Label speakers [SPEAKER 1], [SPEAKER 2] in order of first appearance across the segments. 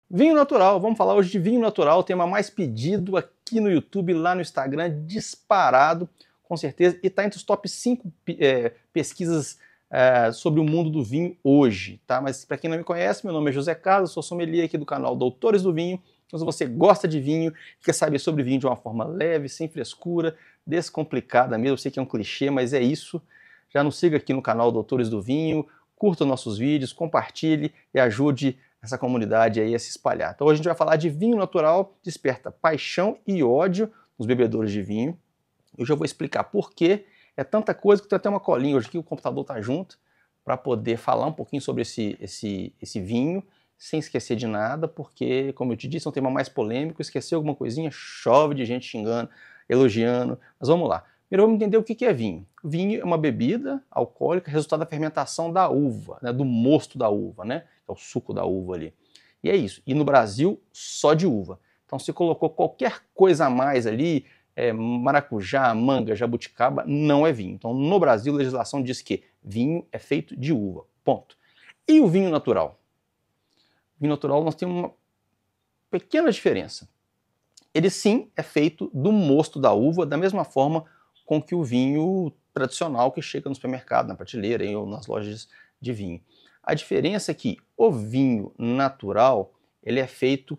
[SPEAKER 1] Vinho natural, vamos falar hoje de vinho natural, o tema mais pedido aqui no YouTube, lá no Instagram, disparado, com certeza, e está entre os top 5 pesquisas sobre o mundo do vinho hoje, tá? Mas para quem não me conhece, meu nome é José Carlos, sou sommelier aqui do canal Doutores do Vinho. Então, se você gosta de vinho, quer saber sobre vinho de uma forma leve, sem frescura, descomplicada mesmo, eu sei que é um clichê, mas é isso. Já nos siga aqui no canal Doutores do Vinho, curta nossos vídeos, compartilhe e ajude essa comunidade aí a se espalhar. Então hoje a gente vai falar de vinho natural, desperta paixão e ódio nos bebedores de vinho. Eu já vou explicar por quê. É tanta coisa que tem até uma colinha hoje aqui, o computador está junto, para poder falar um pouquinho sobre esse vinho, sem esquecer de nada, porque, como eu te disse, é um tema mais polêmico. Esquecer alguma coisinha, chove de gente xingando, elogiando. Mas vamos lá. Primeiro vamos entender o que é vinho. Vinho é uma bebida alcoólica resultado da fermentação da uva, né, do mosto da uva, né, é o suco da uva ali. E é isso. E no Brasil, só de uva. Então se colocou qualquer coisa a mais ali, maracujá, manga, jabuticaba, não é vinho. Então no Brasil a legislação diz que vinho é feito de uva, ponto. E o vinho natural? O vinho natural nós temos uma pequena diferença. Ele sim é feito do mosto da uva, da mesma forma com que o vinho tradicional que chega no supermercado, na prateleira ou nas lojas de vinho. A diferença é que o vinho natural ele é feito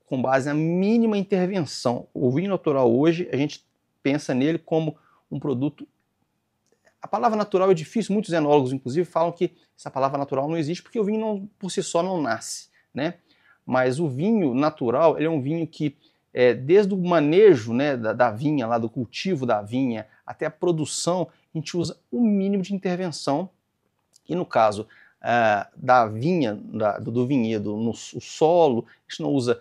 [SPEAKER 1] com base na mínima intervenção. O vinho natural hoje, a gente pensa nele como um produto... A palavra natural é difícil, muitos enólogos inclusive falam que essa palavra natural não existe porque o vinho não, por si só não nasce, né? Mas o vinho natural ele é um vinho que desde o manejo, né, da vinha, lá do cultivo da vinha, até a produção, a gente usa o mínimo de intervenção. E no caso da vinha, do vinhedo, no solo, a gente não usa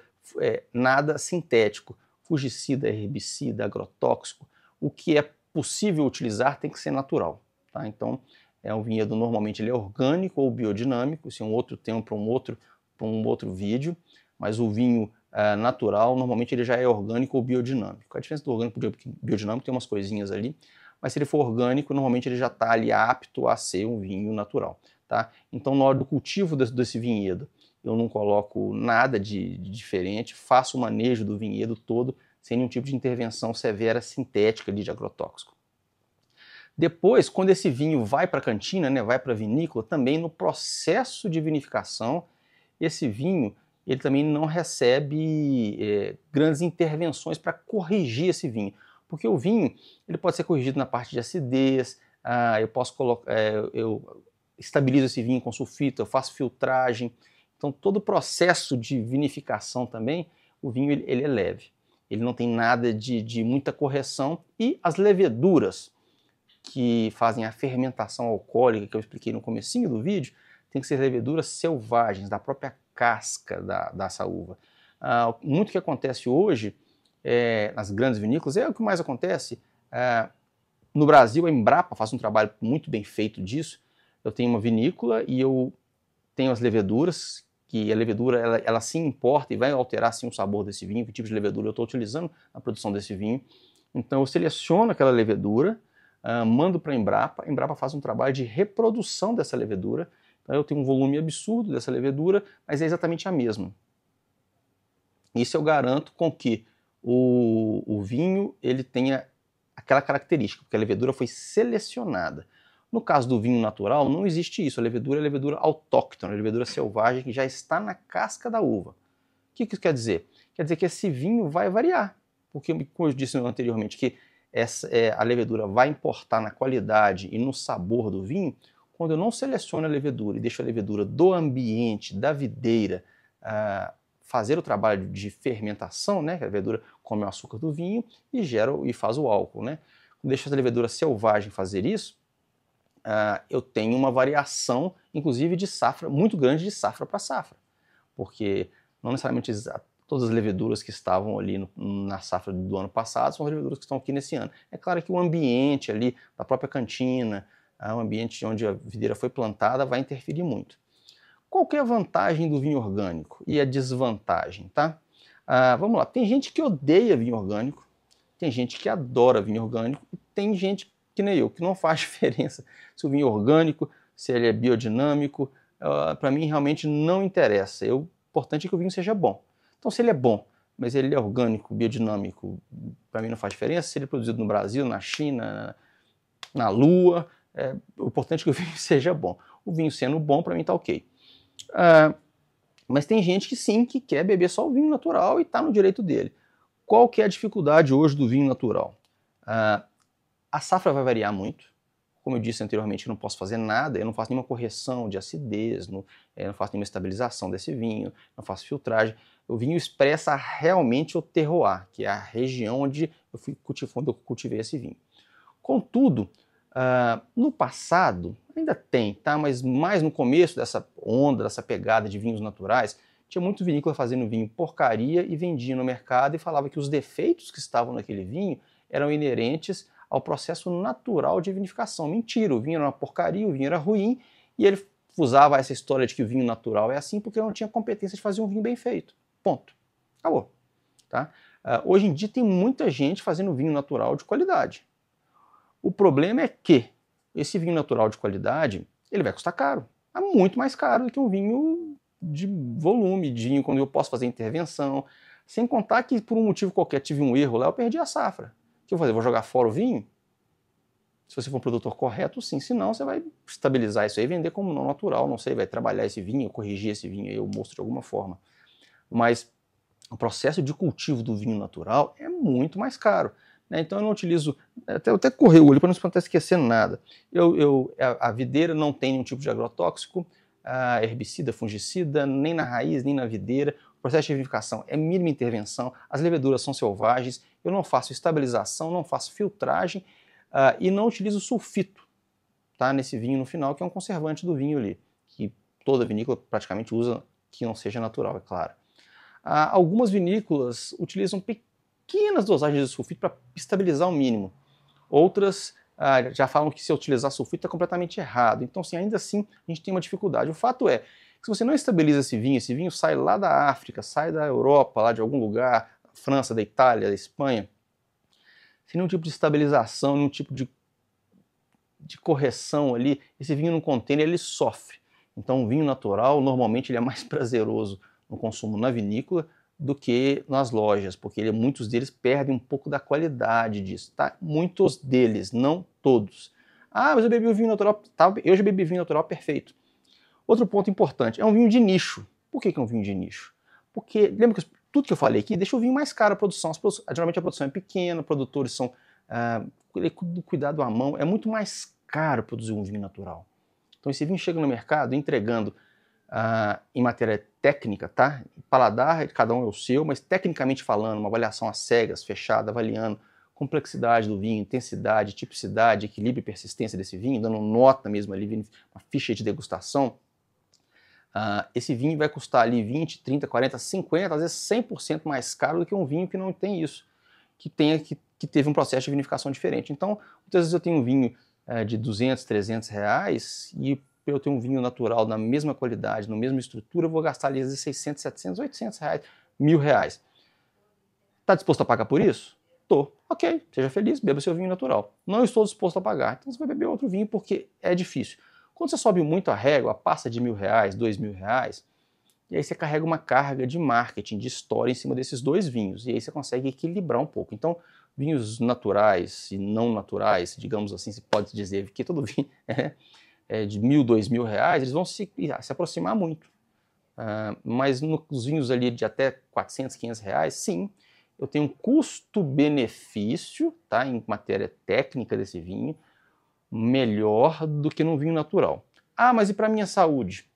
[SPEAKER 1] nada sintético, fungicida, herbicida, agrotóxico. O que é possível utilizar tem que ser natural. Tá? Então, um vinhedo normalmente ele é orgânico ou biodinâmico, isso é um outro tema para um outro vídeo, mas o vinho natural, normalmente ele já é orgânico ou biodinâmico. A diferença do orgânico e biodinâmico tem umas coisinhas ali, mas se ele for orgânico, normalmente ele já está ali apto a ser um vinho natural. Tá? Então, na hora do cultivo desse vinhedo, eu não coloco nada de diferente, faço o manejo do vinhedo todo, sem nenhum tipo de intervenção severa sintética ali de agrotóxico. Depois, quando esse vinho vai para a cantina, né, vai para a vinícola, também no processo de vinificação, esse vinho ele também não recebe grandes intervenções para corrigir esse vinho. Porque o vinho ele pode ser corrigido na parte de acidez, eu posso colocar, eu estabilizo esse vinho com sulfito, eu faço filtragem. Então todo o processo de vinificação também, o vinho ele é leve. Ele não tem nada de muita correção. E as leveduras que fazem a fermentação alcoólica, que eu expliquei no comecinho do vídeo, tem que ser leveduras selvagens, da própria casca dessa uva. Muito que acontece hoje nas grandes vinícolas, é o que mais acontece. No Brasil, a Embrapa faz um trabalho muito bem feito disso. Eu tenho uma vinícola e eu tenho as leveduras, que a levedura ela sim importa e vai alterar sim o sabor desse vinho, que tipo de levedura eu estou utilizando na produção desse vinho. Então eu seleciono aquela levedura, mando para a Embrapa faz um trabalho de reprodução dessa levedura. Então eu tenho um volume absurdo dessa levedura, mas é exatamente a mesma. Isso eu garanto com que o vinho ele tenha aquela característica, porque a levedura foi selecionada. No caso do vinho natural, não existe isso. A levedura é levedura autóctone, a levedura selvagem que já está na casca da uva. O que isso quer dizer? Quer dizer que esse vinho vai variar, porque, como eu disse anteriormente, que a levedura vai importar na qualidade e no sabor do vinho. Quando eu não seleciono a levedura e deixo a levedura do ambiente, da videira, fazer o trabalho de fermentação, né, que a levedura come o açúcar do vinho e faz o álcool, né? Quando deixo a levedura selvagem fazer isso, eu tenho uma variação, inclusive de safra, muito grande de safra para safra, porque não necessariamente todas as leveduras que estavam ali na safra do ano passado são as leveduras que estão aqui nesse ano. É claro que o ambiente ali da própria cantina, o ambiente onde a videira foi plantada vai interferir muito. Qual que é a vantagem do vinho orgânico e a desvantagem, tá? Vamos lá, tem gente que odeia vinho orgânico, tem gente que adora vinho orgânico e tem gente que nem eu, que não faz diferença se o vinho é orgânico, se ele é biodinâmico, para mim realmente não interessa. Eu importante é que o vinho seja bom. Então, se ele é bom, mas ele é orgânico, biodinâmico, para mim não faz diferença. Se ele é produzido no Brasil, na China, na Lua, o importante é que o vinho seja bom. O vinho sendo bom, para mim tá ok. Mas tem gente que sim, que quer beber só o vinho natural e está no direito dele. Qual que é a dificuldade hoje do vinho natural? A safra vai variar muito. Como eu disse anteriormente, eu não posso fazer nada, eu não faço nenhuma correção de acidez, não faço nenhuma estabilização desse vinho, não faço filtragem. O vinho expressa realmente o terroir, que é a região onde eu cultivei esse vinho. Contudo, no passado, ainda tem, tá? Mas mais no começo dessa onda, dessa pegada de vinhos naturais, tinha muito vinícola fazendo vinho porcaria e vendia no mercado e falava que os defeitos que estavam naquele vinho eram inerentes ao processo natural de vinificação. Mentira, o vinho era uma porcaria, o vinho era ruim, e ele usava essa história de que o vinho natural é assim porque não tinha competência de fazer um vinho bem feito. Ponto. Acabou. Tá? Hoje em dia tem muita gente fazendo vinho natural de qualidade. O problema é que esse vinho natural de qualidade, ele vai custar caro. É muito mais caro do que um vinho de volume, de vinho quando eu posso fazer intervenção. Sem contar que por um motivo qualquer tive um erro lá, eu perdi a safra. O que eu vou fazer? Vou jogar fora o vinho? Se você for um produtor correto, sim. Se não, você vai estabilizar isso aí e vender como não natural. Não sei, vai trabalhar esse vinho, corrigir esse vinho aí, o mosto de alguma forma. Mas o processo de cultivo do vinho natural é muito mais caro. Né? Então eu não utilizo, até correr o olho para não estar esquecendo nada. A videira não tem nenhum tipo de agrotóxico, herbicida, fungicida, nem na raiz, nem na videira. O processo de vinificação é mínima intervenção, as leveduras são selvagens, eu não faço estabilização, não faço filtragem e não utilizo sulfito, tá, nesse vinho no final, que é um conservante do vinho ali, que toda vinícola praticamente usa, que não seja natural, é claro. Algumas vinícolas utilizam pequenas dosagens de sulfito para estabilizar o mínimo. Outras já falam que se utilizar sulfito é completamente errado. Então, ainda assim, a gente tem uma dificuldade. O fato é, se você não estabiliza esse vinho sai lá da África, sai da Europa, lá de algum lugar, França, da Itália, da Espanha, sem nenhum tipo de estabilização, nenhum tipo de correção ali, esse vinho no container ele sofre. Então, o vinho natural, normalmente, ele é mais prazeroso no consumo na vinícola do que nas lojas, porque muitos deles perdem um pouco da qualidade disso, tá? Muitos deles, não todos. Mas eu bebi o vinho natural, tá? Eu já bebi vinho natural perfeito. Outro ponto importante, é um vinho de nicho. Por que é um vinho de nicho? Porque, lembra que tudo que eu falei aqui deixa o vinho mais caro a produção. Geralmente a produção é pequena, produtores são cuidado à mão, é muito mais caro produzir um vinho natural. Então esse vinho chega no mercado entregando em matéria técnica, tá? Paladar, cada um é o seu, mas tecnicamente falando, uma avaliação às cegas, fechada, avaliando complexidade do vinho, intensidade, tipicidade, equilíbrio e persistência desse vinho, dando nota mesmo ali, uma ficha de degustação. Esse vinho vai custar ali 20, 30, 40, 50, às vezes 100% mais caro do que um vinho que não tem isso, que teve um processo de vinificação diferente. Então, muitas vezes eu tenho um vinho de 200, 300 reais e eu tenho um vinho natural na mesma qualidade, na mesma estrutura, eu vou gastar ali às vezes 600, 700, 800 reais, R$1.000. Está disposto a pagar por isso? Tô. Ok, seja feliz, beba seu vinho natural. Não estou disposto a pagar, então você vai beber outro vinho porque é difícil. Quando você sobe muito a régua, passa de R$1.000, R$2.000, e aí você carrega uma carga de marketing, de história em cima desses dois vinhos, e aí você consegue equilibrar um pouco. Então, vinhos naturais e não naturais, digamos assim, se pode dizer que todo vinho de R$1.000, R$2.000, eles vão se aproximar muito. Mas nos vinhos ali de até 400, 500 reais, sim, eu tenho um custo-benefício, tá, em matéria técnica desse vinho, melhor do que num vinho natural. Mas e para minha saúde?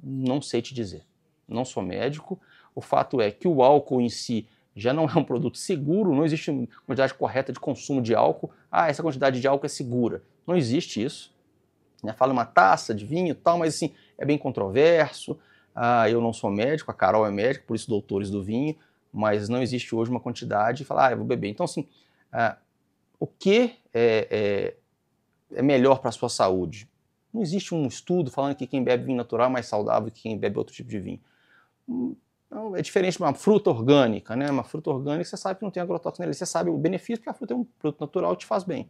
[SPEAKER 1] Não sei te dizer. Não sou médico. O fato é que o álcool em si já não é um produto seguro, não existe uma quantidade correta de consumo de álcool. Essa quantidade de álcool é segura. Não existe isso. Fala uma taça de vinho e tal, mas assim, é bem controverso. Eu não sou médico, a Carol é médica, por isso doutores do vinho, mas não existe hoje uma quantidade e falar, eu vou beber. Então, assim, o que é melhor para a sua saúde? Não existe um estudo falando que quem bebe vinho natural é mais saudável que quem bebe outro tipo de vinho. Não, é diferente de uma fruta orgânica, né? Uma fruta orgânica você sabe que não tem agrotóxico nela, você sabe o benefício porque a fruta é um produto natural que te faz bem.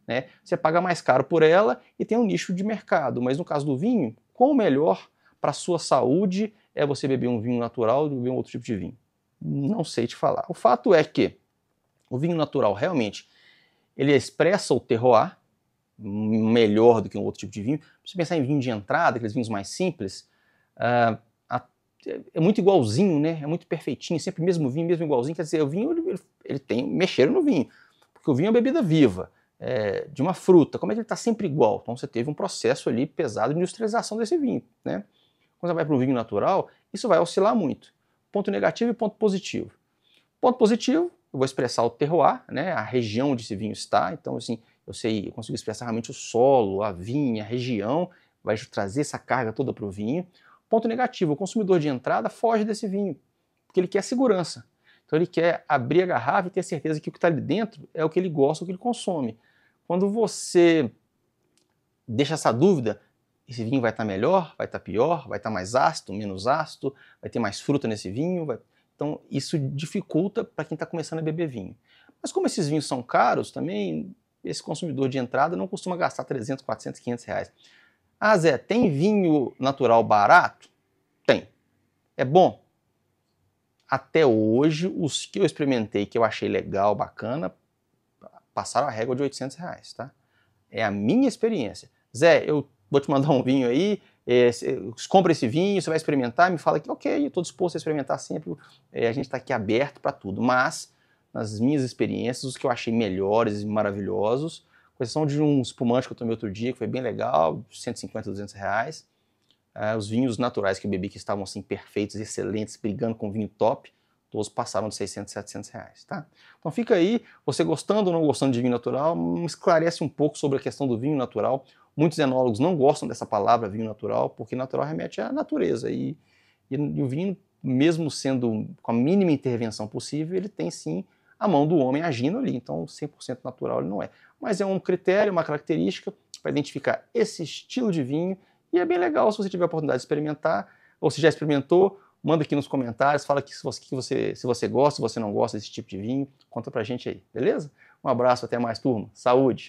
[SPEAKER 1] Né? Você paga mais caro por ela e tem um nicho de mercado, mas no caso do vinho, qual o melhor para a sua saúde é você beber um vinho natural do que beber um outro tipo de vinho? Não sei te falar. O fato é que o vinho natural realmente ele expressa o terroir melhor do que um outro tipo de vinho. Se você pensar em vinho de entrada, aqueles vinhos mais simples, é muito igualzinho, né? É muito perfeitinho, sempre mesmo vinho, mesmo igualzinho. Quer dizer, o vinho ele tem mexeram no vinho, porque o vinho é uma bebida viva, de uma fruta. Como é que ele está sempre igual? Então você teve um processo ali pesado de industrialização desse vinho, né? Quando você vai para o vinho natural, isso vai oscilar muito. Ponto negativo e ponto positivo. Ponto positivo, eu vou expressar o terroir, né? A região onde esse vinho está. Então, assim, eu consigo expressar realmente o solo, a vinha, a região, vai trazer essa carga toda para o vinho. Ponto negativo, o consumidor de entrada foge desse vinho, porque ele quer segurança. Então ele quer abrir a garrafa e ter certeza que o que está ali dentro é o que ele gosta, o que ele consome. Quando você deixa essa dúvida, esse vinho vai estar melhor, vai estar pior, vai estar mais ácido, menos ácido, vai ter mais fruta nesse vinho. Então isso dificulta para quem está começando a beber vinho. Mas como esses vinhos são caros também, esse consumidor de entrada não costuma gastar 300, 400, 500 reais. Ah, Zé, tem vinho natural barato? Tem. É bom? Até hoje, os que eu experimentei, que eu achei legal, bacana, passaram a régua de 800 reais, tá? É a minha experiência. Zé, eu vou te mandar um vinho aí, compra esse vinho, você vai experimentar, me fala que ok, eu estou disposto a experimentar sempre, a gente está aqui aberto para tudo, mas nas minhas experiências, os que eu achei melhores e maravilhosos, com exceção de um espumante que eu tomei outro dia, que foi bem legal, 150, 200 reais, os vinhos naturais que eu bebi, que estavam assim perfeitos, excelentes, brigando com vinho top, todos passaram de 600, 700 reais, tá? Então fica aí, você gostando ou não gostando de vinho natural, me esclarece um pouco sobre a questão do vinho natural. Muitos enólogos não gostam dessa palavra vinho natural, porque natural remete à natureza, e o vinho, mesmo sendo com a mínima intervenção possível, ele tem sim a mão do homem agindo ali, então 100% natural ele não é. Mas é um critério, uma característica para identificar esse estilo de vinho, e é bem legal se você tiver a oportunidade de experimentar, ou se já experimentou, manda aqui nos comentários, fala aqui se você gosta, se você não gosta desse tipo de vinho, conta pra gente aí, beleza? Um abraço, até mais, turma. Saúde!